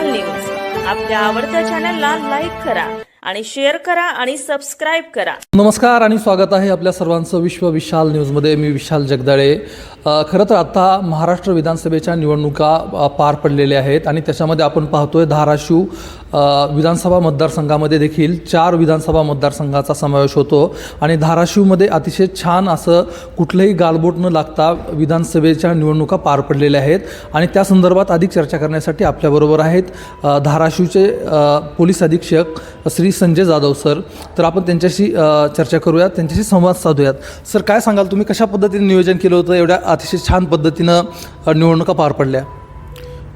विशाल news आपल्या आवडत्या चॅनलला लाईक करा आणि शेअर करा आणि सबस्क्राइब करा। नमस्कार आणि स्वागत आहे आपल्या सर्वांचं विश्व विशाल न्यूजमध्ये। मी विशाल जगदाळे। खरं तर आता महाराष्ट्र विधानसभेच्या निवडणुका पार पडलेल्या आहेत आणि त्याच्यामध्ये आपण पाहतोय धाराशिव विधानसभा मतदारसंघामध्ये देखील 4 विधानसभा मतदारसंघाचा समावेश होतो आणि धाराशिवमध्ये अतिशय छान असं कुठलंही गालबोट न लागता विधानसभेच्या निवडणुका पार पडलेल्या आहेत आणि त्या संदर्भात अधिक चर्चा करण्यासाठी आपल्याबरोबर आहेत धाराशिवचे पोलीस अधीक्षक श्री संजय जाधव सर। तर आपण त्यांच्याशी चर्चा करूयात, त्यांच्याशी संवाद साधूयात। सर, काय सांगाल, तुम्ही कशा पद्धतीने नियोजन केलं होतं? एवढ्या अतिशय छान पद्धतीनं निवडणुका पार पडल्या।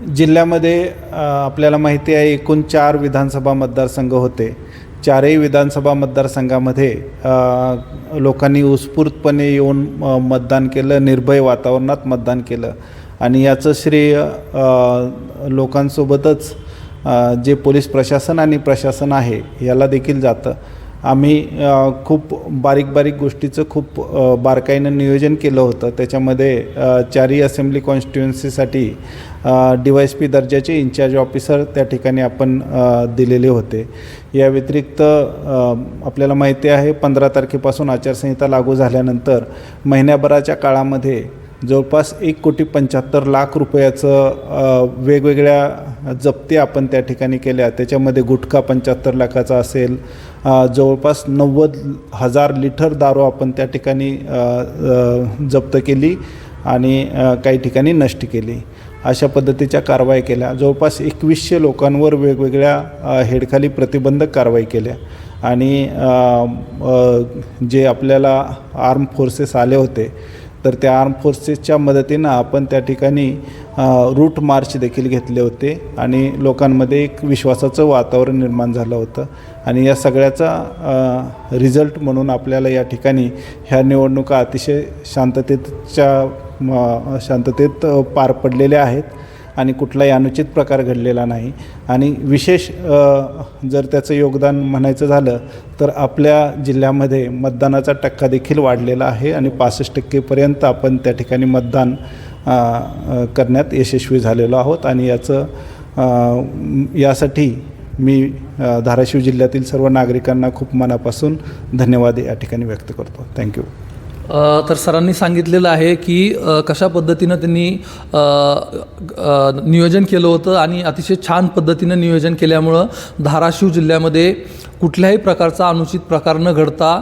जिल्ह्यामध्ये आपल्याला माहिती आहे एकूण 4 विधानसभा मतदारसंघ होते। 4ही विधानसभा मतदारसंघामध्ये लोकांनी उत्स्फूर्तपणे येऊन मतदान केलं, निर्भय वातावरणात मतदान केलं आणि याचं श्रेय लोकांसोबतच जे पोलीस प्रशासन आणि प्रशासन आहे याला देखील जातं। आम्ही खूप बारीक गोष्टीचं खूप बारकाईनं नियोजन केलं होतं। त्याच्यामध्ये 4ही असेंब्ली कॉन्स्टिट्युएन्सीसाठी DYSP दर्जाचे इन्चार्ज ऑफिसर त्या ठिकाणी आपण दिलेले होते। या व्यतिरिक्त आपल्याला माहिती आहे 15 तारखेपासून आचारसंहिता लागू झाल्यानंतर महिन्याभराच्या काळामध्ये जवळपास 1,75,00,000 रुपयाचं वेगवेगळ्या जप्ती आपण त्या ठिकाणी केल्या। त्याच्यामध्ये गुटखा 75 लाखाचा असेल, जवळपास 90,000 लिटर दारू आपण त्या ठिकाणी जप्त केली आणि काही ठिकाणी नष्ट केली। अशा पद्धतीच्या कारवाई केल्या। जवळपास 2100 लोकांवर वेगवेगळ्या हेडखाली प्रतिबंधक कारवाई केल्या आणि जे आपल्याला आर्म फोर्सेस आले होते तर त्या आर्म फोर्सेसच्या मदतीनं आपण त्या ठिकाणी रूट मार्च देखील घेतले होते आणि लोकांमध्ये एक विश्वासाचं वातावरण निर्माण झालं होतं आणि या सगळ्याचा रिझल्ट म्हणून आपल्याला या ठिकाणी ह्या निवडणुका अतिशय शांततेत पार पडलेल्या आहेत आणि कुठलाही अनुचित प्रकार घडलेला नाही। आणि विशेष जर त्याचं योगदान म्हणायचं झालं तर आपल्या जिल्ह्यामध्ये मतदानाचा टक्का देखील वाढलेला आहे आणि 65% आपण त्या ठिकाणी मतदान करण्यात यशस्वी झालेलो आहोत आणि यासाठी मी धाराशिव जिल्ह्यातील सर्व नागरिकांना खूप मनापासून धन्यवाद या ठिकाणी व्यक्त करतो। थँक्यू। तर सरांनी सांगितलेलं आहे की कशा पद्धतीनं त्यांनी नियोजन केलं होतं आणि अतिशय छान पद्धतीनं नियोजन केल्यामुळं धाराशिव जिल्ह्यामध्ये कुठल्याही प्रकारचा अनुचित प्रकार न घडता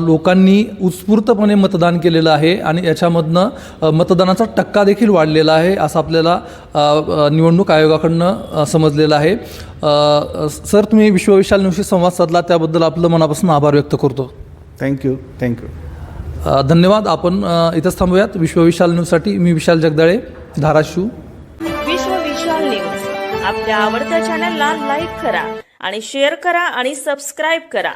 लोकांनी उत्स्फूर्तपणे मतदान केलेलं आहे आणि याच्यामधनं मतदानाचा टक्का देखील वाढलेला आहे असं आपल्याला निवडणूक आयोगाकडनं समजलेलं आहे। सर, तुम्ही विश्व विशाल न्यूजशी संवाद साधला त्याबद्दल आपलं मनापासून आभार व्यक्त करतो। थँक्यू। धन्यवाद। आपण इथंच थांबूयात। विश्व विशाल न्यूजसाठी मी विशाल जगदाळे, धाराशिव। विश्व विशाल न्यूज आपल्या आवडत्या चॅनलला लाईक करा आणि शेअर करा आणि सबस्क्राइब करा।